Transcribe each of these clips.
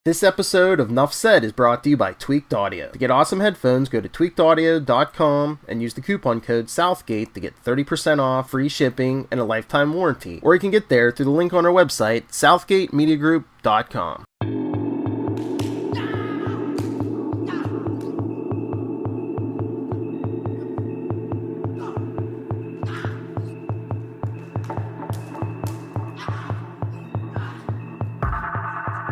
This episode of Nuff Said is brought to you by Tweaked Audio. To get awesome headphones, go to tweakedaudio.com and use the coupon code Southgate to get 30% off, free shipping, and a lifetime warranty. Or you can get there through the link on our website, southgatemediagroup.com.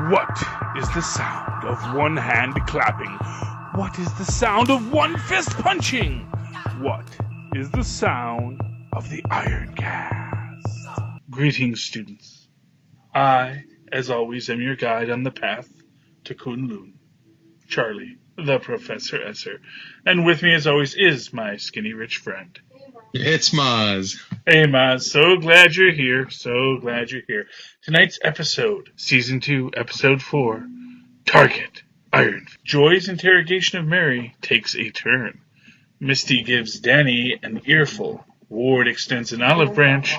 What is the sound of one hand clapping? What is the sound of one fist punching? What is the sound of the IronCast? Greetings, students. I, as always, am your guide on the path to Kunlun, Charlie, the Professor Esser. And with me, as always, is my skinny rich friend. It's Mozz. Hey, Mozz. So glad you're here. So glad you're here. Tonight's episode, Season 2, Episode 4, Target, Iron. Joy's interrogation of Mary takes a turn. Misty gives Danny an earful. Ward extends an olive branch.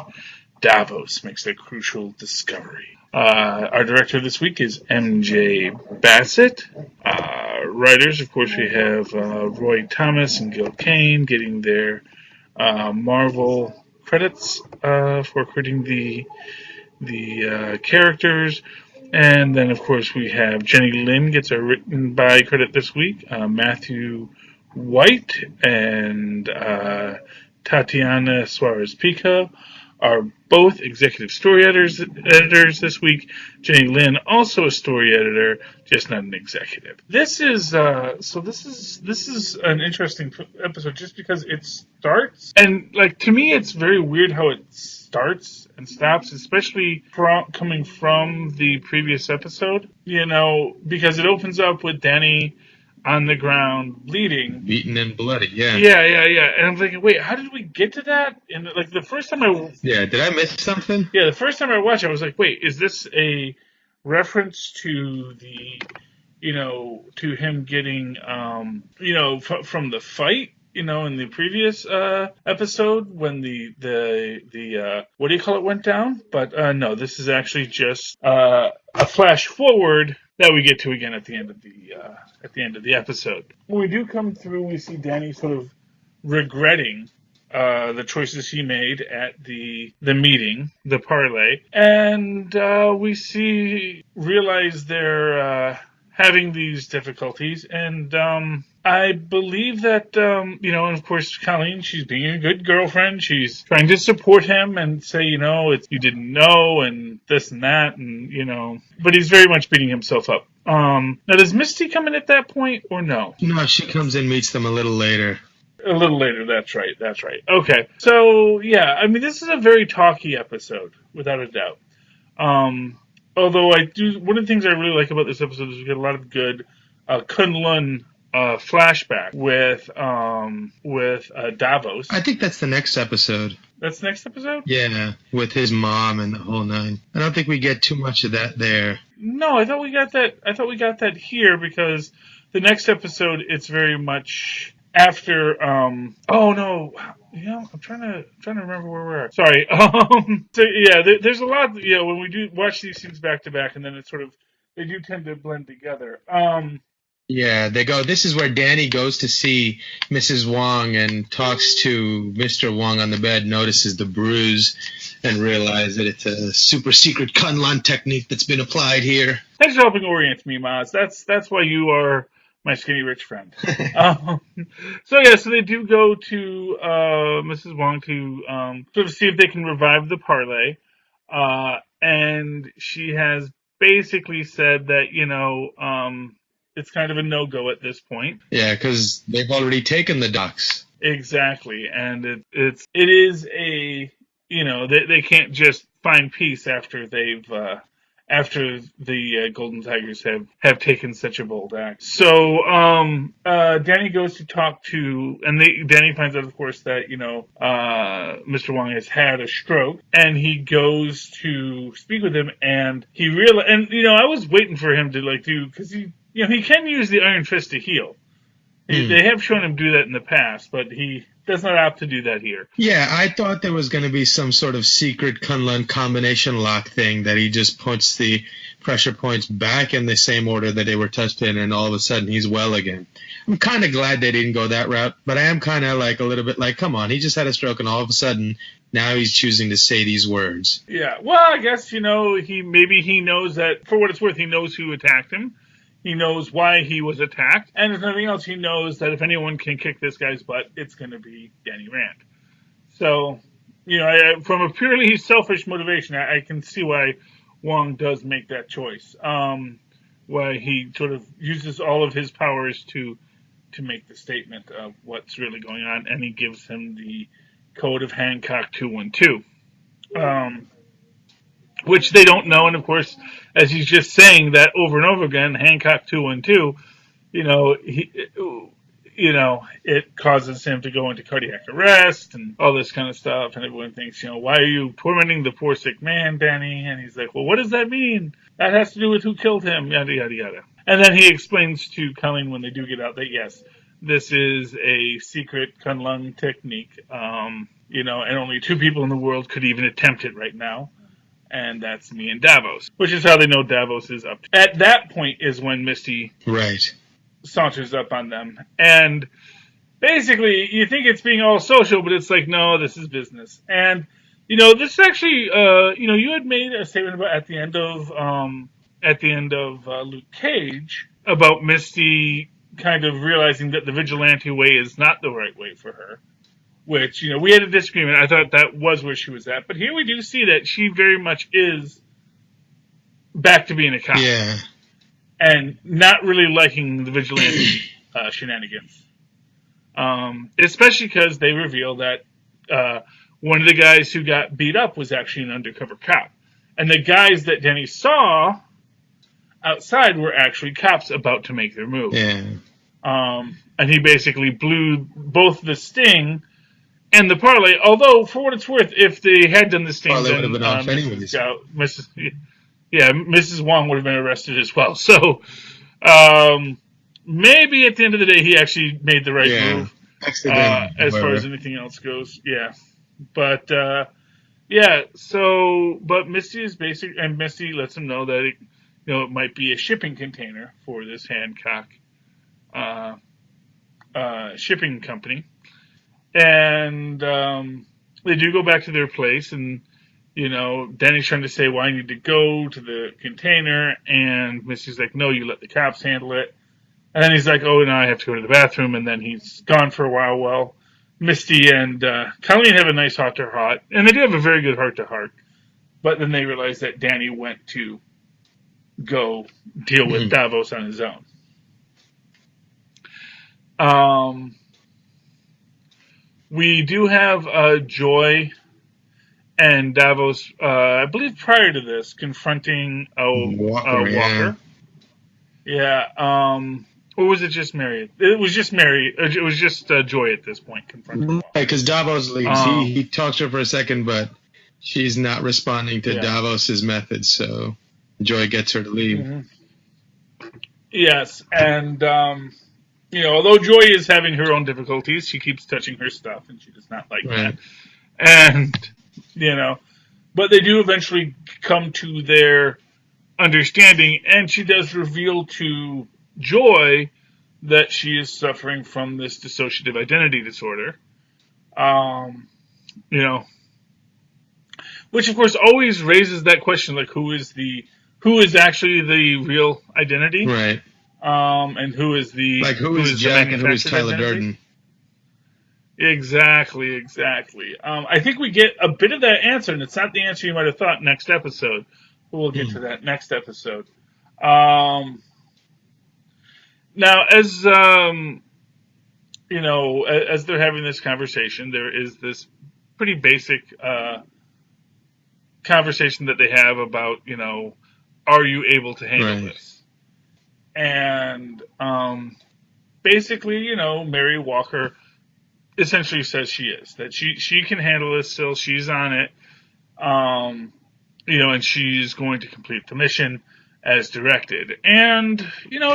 Davos makes a crucial discovery. Our director this week is MJ Bassett. Writers, of course, we have Roy Thomas and Gil Kane getting their Marvel credits for creating the characters. And then, of course, we have Jenny Lin gets a written by credit this week. Matthew White and Tatiana Suarez-Pico are both executive story editors this week. Jenny Lin, also a story editor, just not an executive. This is an interesting episode just because it starts, and to me it's very weird how it starts and stops, especially coming from the previous episode, because it opens up with Danny on the ground, bleeding. Beaten and bloody, yeah. Yeah. And I'm thinking, wait, how did we get to that? And the first time did I miss something? Yeah, the first time I watched it, I was like, wait, is this a reference to to him getting, from the fight, in the previous episode when the what do you call it went down? But no, this is actually just a flash forward that we get to again at the end of the episode. When we do come through, we see Danny sort of regretting the choices he made at the meeting, the parlay, and we realize they're having these difficulties, and I believe that, and of course, Colleen, she's being a good girlfriend. She's trying to support him and say, you didn't know, and this and that, and, but he's very much beating himself up. Now, does Misty come in at that point, or no? No, she comes in, meets them a little later. A little later, that's right. Okay, so, yeah, this is a very talky episode, without a doubt. Although one of the things I really like about this episode is we get a lot of good Kunlun flashback with Davos. I think that's the next episode. That's the next episode? Yeah, with his mom and the whole nine. I don't think we get too much of that there. No, I thought we got that here, because the next episode it's very much after oh no, I'm trying to remember where we're at. Sorry. So yeah, there's a lot, when we do watch these things back to back, and then it's they do tend to blend together. Yeah, they go. This is where Danny goes to see Mrs. Wong and talks to Mr. Wong on the bed, notices the bruise, and realizes that it's a super secret Kunlun technique that's been applied here. Thanks for helping orient me, Mozz. That's why you are my skinny rich friend. So they do go to Mrs. Wong to sort of see if they can revive the parlay, and she has basically said that it's kind of a no-go at this point. Yeah, because they've already taken the ducks. Exactly, and it is a they can't just find peace after after the Golden Tigers have taken such a bold act. So Danny goes to talk to, and Danny finds out, of course, that Mr. Wong has had a stroke, and he goes to speak with him, and he I was waiting for him to do, because he can use the Iron Fist to heal. They have shown him do that in the past, but he does not opt to do that here. Yeah, I thought there was going to be some sort of secret Kunlun combination lock thing that he just puts the pressure points back in the same order that they were touched in, and all of a sudden he's well again. I'm kind of glad they didn't go that route, but I am kind of like a little bit like, come on, he just had a stroke, and all of a sudden now he's choosing to say these words. Yeah, well, I guess, he knows that, for what it's worth, he knows who attacked him. He knows why he was attacked. And if nothing else, he knows that if anyone can kick this guy's butt, it's going to be Danny Rand. So, from a purely selfish motivation, I can see why Wong does make that choice. Why he sort of uses all of his powers to make the statement of what's really going on. And he gives him the code of Hancock 212. Which they don't know, and of course, as he's just saying that over and over again, Hancock 212, it causes him to go into cardiac arrest and all this kind of stuff, and everyone thinks, why are you tormenting the poor sick man, Danny? And he's like, well, what does that mean? That has to do with who killed him, yada, yada, yada. And then he explains to Colleen when they do get out that, yes, this is a secret Kunlun technique, and only 2 people in the world could even attempt it right now. And that's me and Davos, which is how they know Davos is up. At that point is when Misty saunters up on them. And basically, you think it's being all social, but it's like, no, this is business. And, this actually, you had made a statement about at the end of Luke Cage about Misty kind of realizing that the vigilante way is not the right way for her. Which, we had a disagreement. I thought that was where she was at. But here we do see that she very much is back to being a cop. Yeah. And not really liking the vigilante shenanigans. Especially because they reveal that one of the guys who got beat up was actually an undercover cop. And the guys that Denny saw outside were actually cops about to make their move. Yeah. And he basically blew both the sting and the parlay, although, for what it's worth, if they had done this thing, well, then would have been off anyways. Mrs. Wong would have been arrested as well. So, maybe at the end of the day, he actually made the right move. As far as anything else goes, yeah. But, but Misty is basic, and Misty lets him know that it might be a shipping container for this Hancock shipping company. And they do go back to their place, and, Danny's trying to say, well, I need to go to the container, and Misty's like, no, you let the cops handle it. And then he's like, oh, no, I have to go to the bathroom, and then he's gone for a while. Well, Misty and Colleen have a nice heart-to-heart, and they do have a very good heart-to-heart, but then they realize that Danny went to go deal with Davos on his own. We do have Joy and Davos, I believe prior to this, confronting Walker. Yeah. Or was it just Mary? It was just Mary. It was just Joy at this point confronting Walker. Because Davos leaves. He talks to her for a second, but she's not responding to Davos's methods, so Joy gets her to leave. Mm-hmm. Yes, and... although Joy is having her own difficulties, she keeps touching her stuff, and she does not like that. And, but they do eventually come to their understanding, and she does reveal to Joy that she is suffering from this dissociative identity disorder. Which, of course, always raises that question, like, who is actually the real identity? Right. And who is who is Jack and who is Tyler Durden? Exactly. I think we get a bit of that answer, and it's not the answer you might have thought next episode, but we'll get to that next episode. Now, as as they're having this conversation, there is this pretty basic conversation that they have about, are you able to handle this? And basically, Mary Walker essentially says she is. That she can handle this still. She's on it. And she's going to complete the mission as directed. And,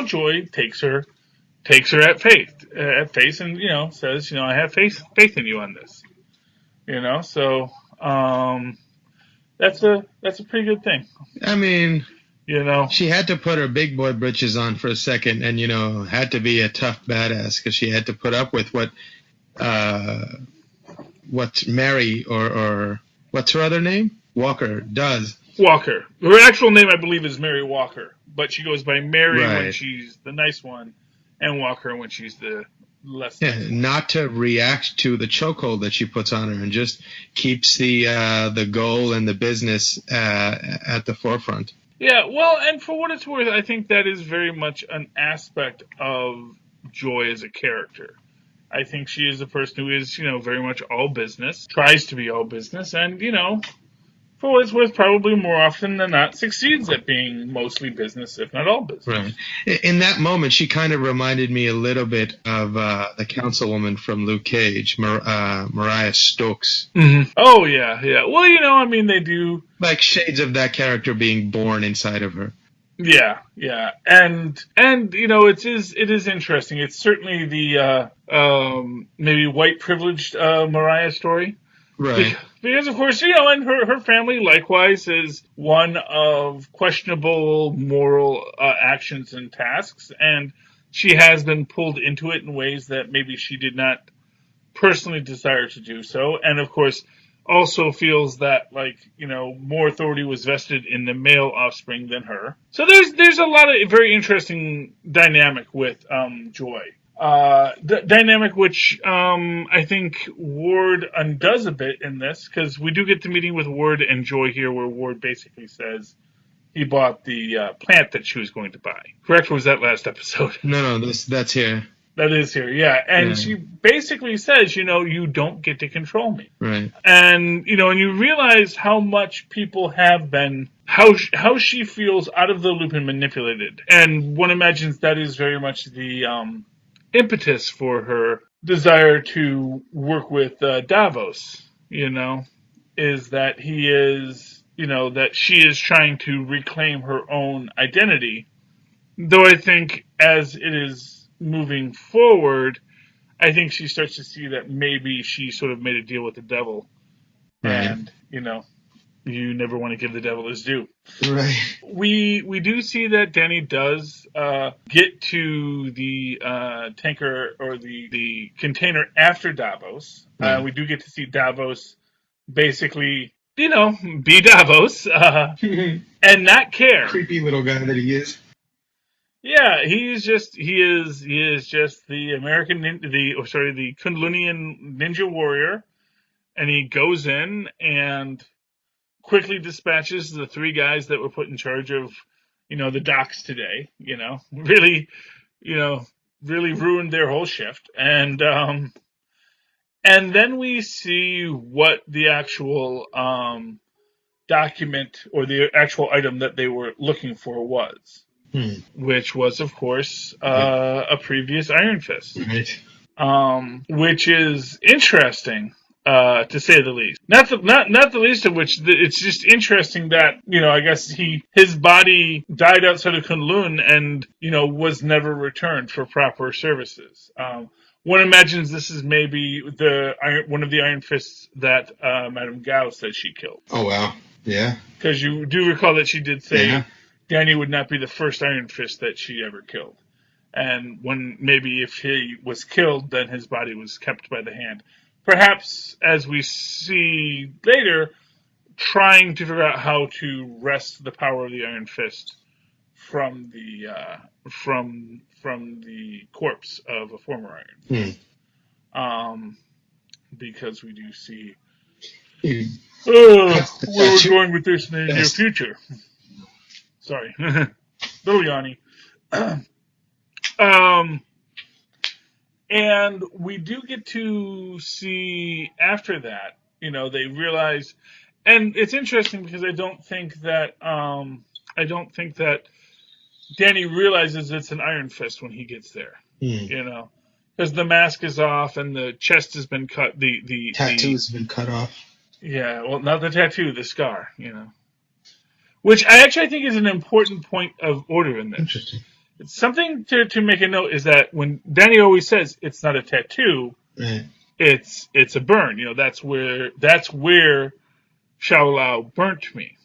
Joy takes her takes her at face, and says, I have faith in you on this. So that's a pretty good thing. I mean, she had to put her big boy britches on for a second, and had to be a tough badass because she had to put up with what Mary or what's her other name? Walker does. Walker. Her actual name, I believe, is Mary Walker, but she goes by Mary Right. when she's the nice one, and Walker when she's the less. Yeah, not to react to the chokehold that she puts on her, and just keeps the goal and the business at the forefront. Yeah, well, and for what it's worth, I think that is very much an aspect of Joy as a character. I think she is a person who is, very much all business, tries to be all business, and, for what it's worth, probably more often than not succeeds at being mostly business, if not all business. Right. In that moment, she kind of reminded me a little bit of the councilwoman from Luke Cage, Mariah Stokes. Mm-hmm. Oh, yeah. Well, they do... Like shades of that character being born inside of her. Yeah. And it is interesting. It's certainly the maybe white privileged Mariah story. Right. Because of course, and her family likewise is one of questionable moral actions and tasks, and she has been pulled into it in ways that maybe she did not personally desire to do so, and of course also feels that more authority was vested in the male offspring than her. So there's a lot of very interesting dynamic with Joy. The dynamic which I think Ward undoes a bit in this, because we do get the meeting with Ward and Joy here, where Ward basically says he bought the plant that she was going to buy. Correct? Or was that last episode? No, that's here. That is here, yeah. And she basically says, you don't get to control me. Right. And, and you realize how much people have been, how she feels out of the loop and manipulated. And one imagines that is very much the impetus for her desire to work with Davos, is that he is, that she is trying to reclaim her own identity. Though I think as it is moving forward, I think she starts to see that maybe she sort of made a deal with the devil. Right. And, you never want to give the devil his due. Right. We do see that Danny does get to the tanker or the container after Davos. We do get to see Davos basically, be Davos and not care. Creepy little guy that he is. Yeah, he is just the the Kundalinian ninja warrior, and he goes in and quickly dispatches the three guys that were put in charge of, the docks today. Really ruined their whole shift, and then we see what the actual document or the actual item that they were looking for was. Which was, of course, a previous Iron Fist. Right. Which is interesting, to say the least. Not the least of which, it's just interesting that, I guess his body died outside of Kunlun and, was never returned for proper services. One imagines this is maybe one of the Iron Fists that Madame Gao said she killed. Oh, wow. Yeah. Because you do recall that she did say... Yeah. Danny would not be the first Iron Fist that she ever killed. And if he was killed, then his body was kept by the hand. Perhaps, as we see later, trying to figure out how to wrest the power of the Iron Fist from the corpse of a former Iron. Because we do see where we're going with this in the near future. Sorry, little Yanni. And we do get to see after that, they realize, and it's interesting because I don't think that Danny realizes it's an Iron Fist when he gets there. Because the mask is off and the chest has been cut. The tattoo's been cut off. Yeah, well, not the tattoo, the scar. Which I actually think is an important point of order in this. Interesting. something to make a note is that when Danny always says it's not a tattoo, Right. it's a burn. That's where Shaolao burnt me.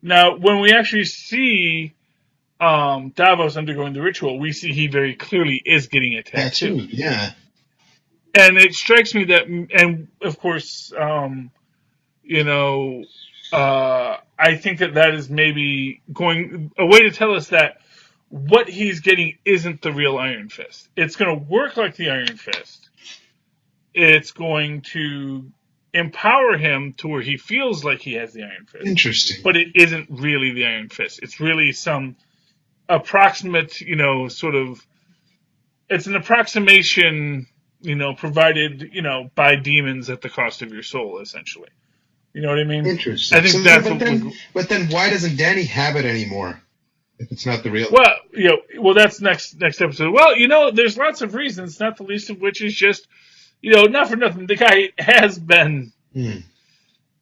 Now, when we actually see Davos undergoing the ritual, we see he very clearly is getting a tattoo. Yeah. And it strikes me that, and of course, I think that is maybe going a way to tell us that what he's getting isn't the real Iron Fist. It's going to work like the Iron Fist. It's going to empower him to where he feels like he has the Iron Fist. Interesting. But it isn't really the Iron Fist. It's really some approximate, it's an approximation, provided, by demons at the cost of your soul, essentially. You know what I mean? Interesting. I think but then why doesn't Danny have it anymore? If it's not the real. Well, that's next episode. Well, there's lots of reasons, not the least of which is just, not for nothing. The guy has been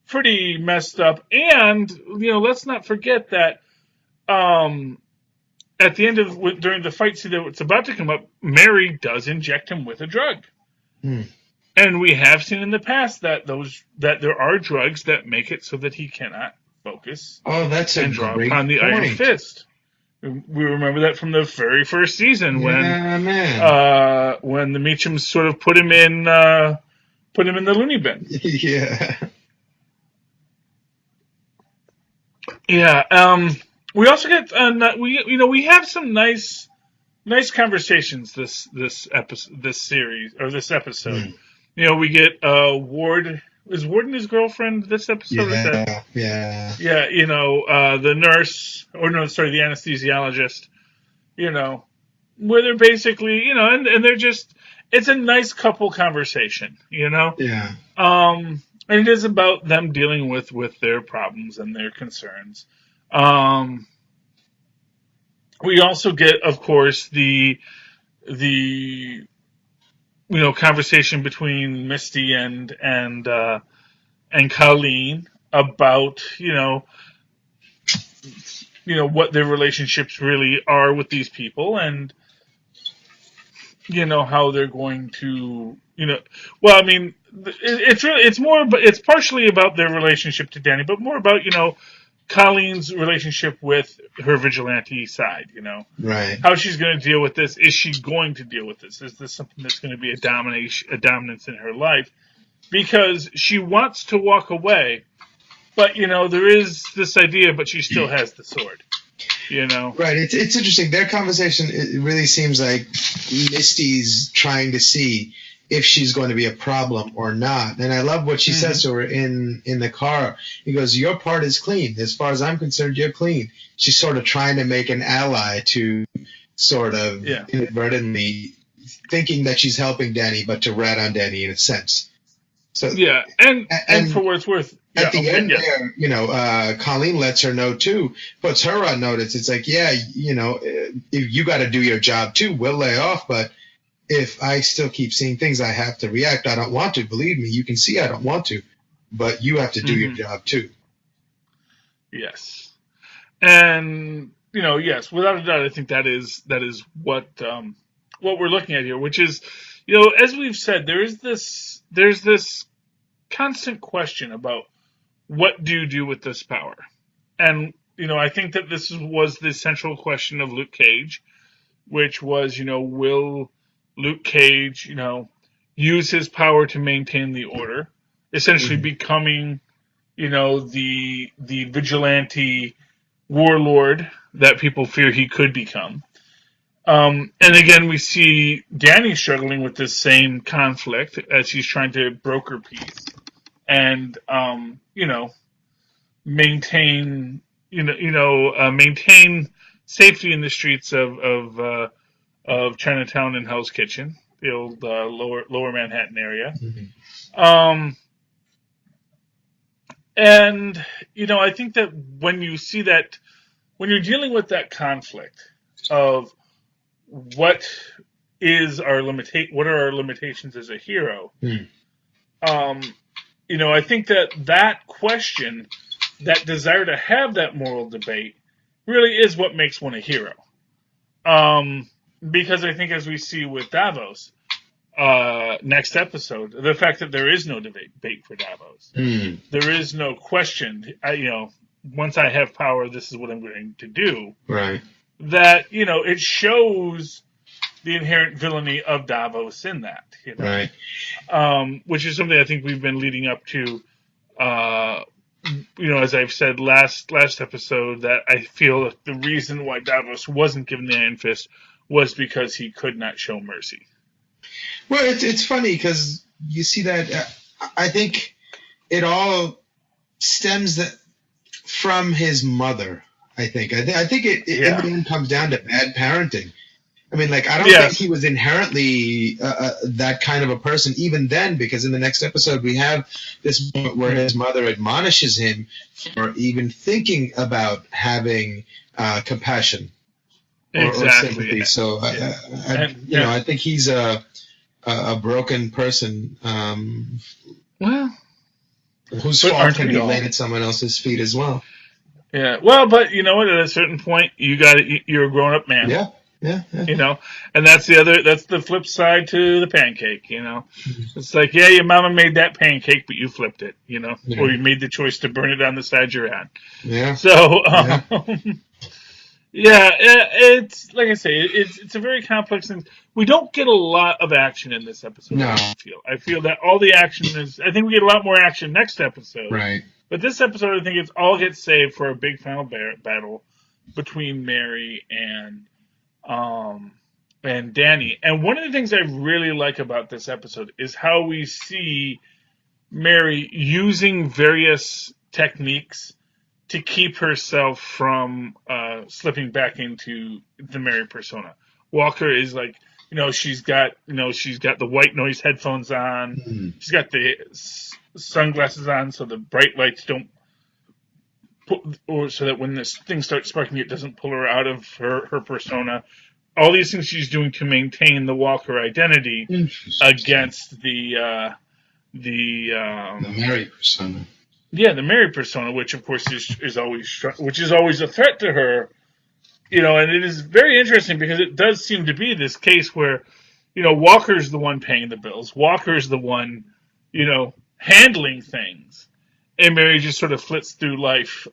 pretty messed up, and let's not forget that at the end during the fight scene that's about to come up, Mary does inject him with a drug. And we have seen in the past that there are drugs that make it so that he cannot focus. Oh, that's a and draw great upon the point. Iron Fist. We remember that from the very first season when the Meachums sort of put him in the loony bin. Yeah. Yeah. We also get we have some nice conversations this episode. We get Ward. Is Ward and his girlfriend this episode? Yeah. Yeah, the nurse, the anesthesiologist, where they're basically, and they're just, it's a nice couple conversation, Yeah. And it is about them dealing with their problems and their concerns. We also get, of course, the conversation between Misty and Colleen about what their relationships really are with these people, and how they're going to it's partially about their relationship to Danny, but more about Colleen's relationship with her vigilante side, Right. how she's going to deal with this. Is she going to deal with this? Is this something that's going to be a dominance in her life? Because she wants to walk away, but there is this idea, but she still has the sword. Right. It's interesting. Their conversation, it really seems like Misty's trying to see if she's going to be a problem or not. And I love what she says to her in the car. He goes, your part is clean. As far as I'm concerned, you're clean. She's sort of trying to make an ally to sort of inadvertently thinking that she's helping Danny, but to rat on Danny in a sense. So yeah, and for what it's worth, at the end there, Colleen lets her know too, puts her on notice. It's like, if you got to do your job too. We'll lay off, but if I still keep seeing things, I have to react. I don't want to. Believe me, you can see I don't want to, but you have to do your job too. Yes, and yes, without a doubt, I think that is what we're looking at here, which is, as we've said, there's this constant question about what do you do with this power, and I think that this was the central question of Luke Cage, which was will Luke Cage, use his power to maintain the order, essentially becoming, the vigilante warlord that people fear he could become. And again, we see Danny struggling with this same conflict as he's trying to broker peace and, maintain safety in the streets of Chinatown and Hell's Kitchen, the old lower Manhattan area. And I think that when you see that, when you're dealing with that conflict of what are our limitations as a hero, I think that question, that desire to have that moral debate, really is what makes one a hero. Because I think, as we see with Davos, next episode, the fact that there is no debate for Davos, there is no question. Once I have power, this is what I'm going to do. Right. That it shows the inherent villainy of Davos in that. Right. Which is something I think we've been leading up to. As I've said last episode, that I feel that the reason why Davos wasn't given the Iron Fist was because he could not show mercy. Well, it's funny because you see that. I think it all stems from his mother. I think it everything comes down to bad parenting. I mean, I don't think he was inherently that kind of a person even then, because in the next episode we have this moment where his mother admonishes him for even thinking about having compassion or sympathy. So, I think he's a broken person whose fault can be laid at someone else's feet as well. Yeah, well, but you know what? At a certain point, you're a grown-up man. Yeah. And that's the flip side to the pancake. It's like, your mama made that pancake, but you flipped it. Or you made the choice to burn it on the side you're at. Yeah. So, it's like I say, it's a very complex thing. We don't get a lot of action in this episode. No. I feel that all the action is. I think we get a lot more action next episode. Right. But this episode, I think it's all gets saved for a big final battle between Mary and Danny. And one of the things I really like about this episode is how we see Mary using various techniques to keep herself from slipping back into the Mary persona. Walker is like, she's got the white noise headphones on. Mm-hmm. She's got the sunglasses on so the bright lights don't or so that when this thing starts sparking, it doesn't pull her out of her persona. All these things she's doing to maintain the Walker identity against the Mary persona. Yeah, the Mary persona, which of course is always a threat to her. And it is very interesting because it does seem to be this case where, Walker's the one paying the bills. Walker's the one, handling things. And Mary just sort of flits through life,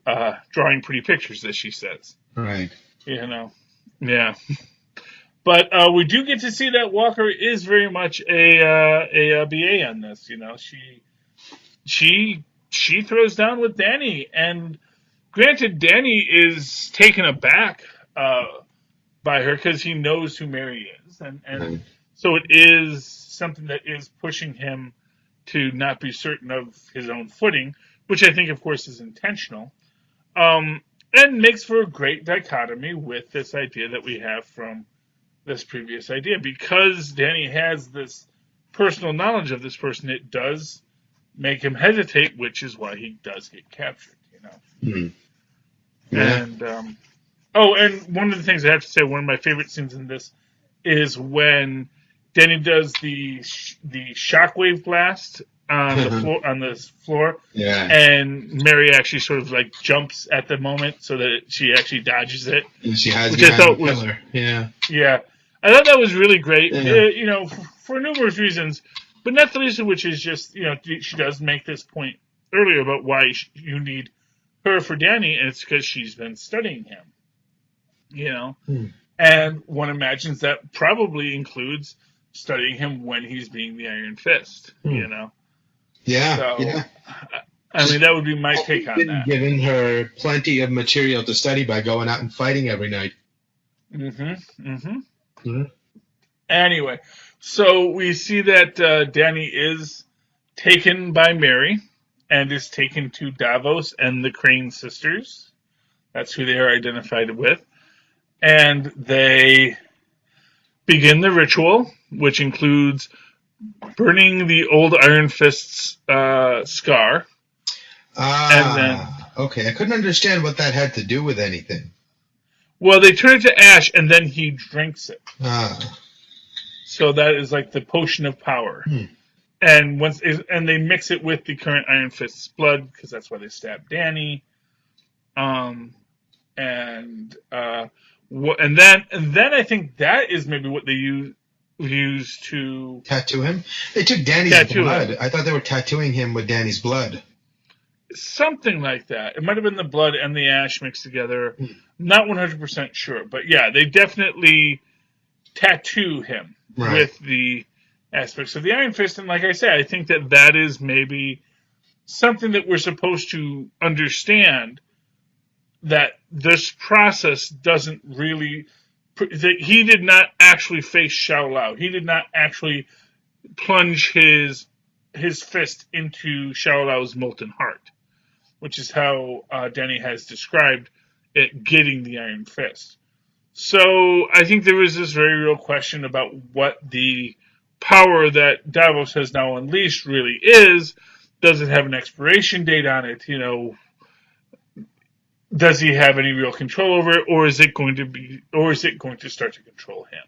drawing pretty pictures, as she says. Right. Yeah. But we do get to see that Walker is very much a BA on this. She throws down with Danny, and granted, Danny is taken aback by her because he knows who Mary is, and so it is something that is pushing him to not be certain of his own footing, which I think, of course, is intentional, and makes for a great dichotomy with this idea that we have from this previous idea. Because Danny has this personal knowledge of this person, it does make him hesitate, which is why he does get captured, Yeah. And, and one of the things I have to say, one of my favorite scenes in this is when Danny does the shockwave blast on the floor, and Mary actually sort of jumps at the moment so that she actually dodges it. And she hides which I thought the pillar. Yeah. I thought that was really great. Yeah. For numerous reasons, but not the least of which is just she does make this point earlier about why you need her for Danny, and it's because she's been studying him. And one imagines that probably includes studying him when he's being the Iron Fist. Yeah. So, yeah. I mean, that would be my take on that. Giving her plenty of material to study by going out and fighting every night. Anyway, so we see that Danny is taken by Mary and is taken to Davos and the Crane sisters. That's who they are identified with. And they begin the ritual, which includes burning the old Iron Fist's scar. Okay. I couldn't understand what that had to do with anything. Well, they turn it to ash, and then he drinks it. So that is like the potion of power. And they mix it with the current Iron Fist's blood, because that's why they stabbed Danny. And then I think that is maybe what they used to tattoo him. They took Danny's blood. I thought they were tattooing him with Danny's blood. Something like that. It might have been the blood and the ash mixed together. Not 100% sure, but yeah, they definitely tattoo him with the aspects of the Iron Fist. And like I said, I think that is maybe something that we're supposed to understand, that this process doesn't really... that he did not actually face Shao Lao. He did not actually plunge his fist into Shao Lao's molten heart, which is how Danny has described it getting the Iron Fist. So I think there is this very real question about what the power that Davos has now unleashed really is. Does it have an expiration date on it? Does he have any real control over it, or is it going to start to control him?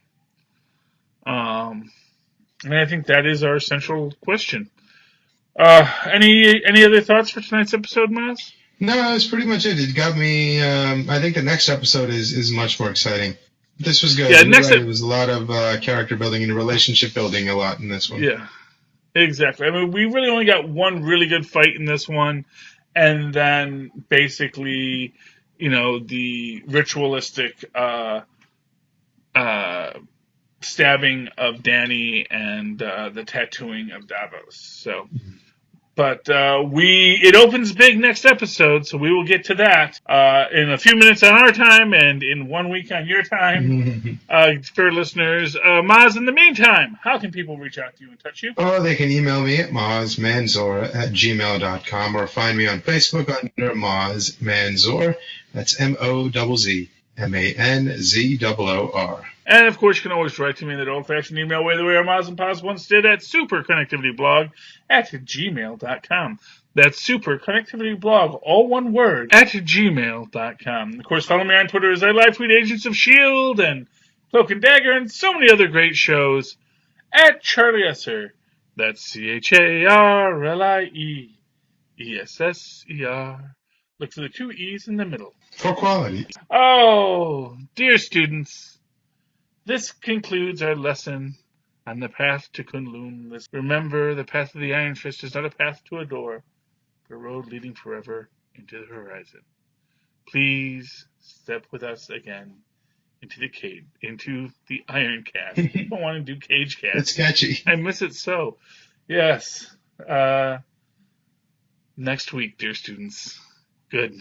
And I think that is our central question. Any other thoughts for tonight's episode, Mozz? No, that's pretty much it. It got me. I think the next episode is much more exciting. This was good. Yeah, it was a lot of character building and relationship building a lot in this one. Yeah, exactly. I mean, we really only got one really good fight in this one, and then basically, the ritualistic stabbing of Danny and the tattooing of Davos. So. But it opens big next episode, so we will get to that in a few minutes on our time and in 1 week on your time, for listeners. Mozz, in the meantime, how can people reach out to you and touch you? Oh, they can email me at mozzmanzor@gmail.com or find me on Facebook under Mozz Manzor. That's MOZZMANZOOR. And, of course, you can always write to me in that old-fashioned email way the way our Mozz and Paz once did at superconnectivityblog@gmail.com. That's superconnectivityblog, all one word, @gmail.com. Of course, follow me on Twitter as I live tweet Agents of S.H.I.E.L.D. and Cloak and Dagger and so many other great shows @Charlie Esser. That's CharlieEsser. Look for the 2 E's in the middle. For quality. Oh, dear students. This concludes our lesson on the path to Kunlun. Remember, the path of the Iron Fist is not a path to a door, but a road leading forever into the horizon. Please step with us again into the IronCast. I don't want to do CageCast. It's catchy. I miss it so. Yes. Next week, dear students. Good.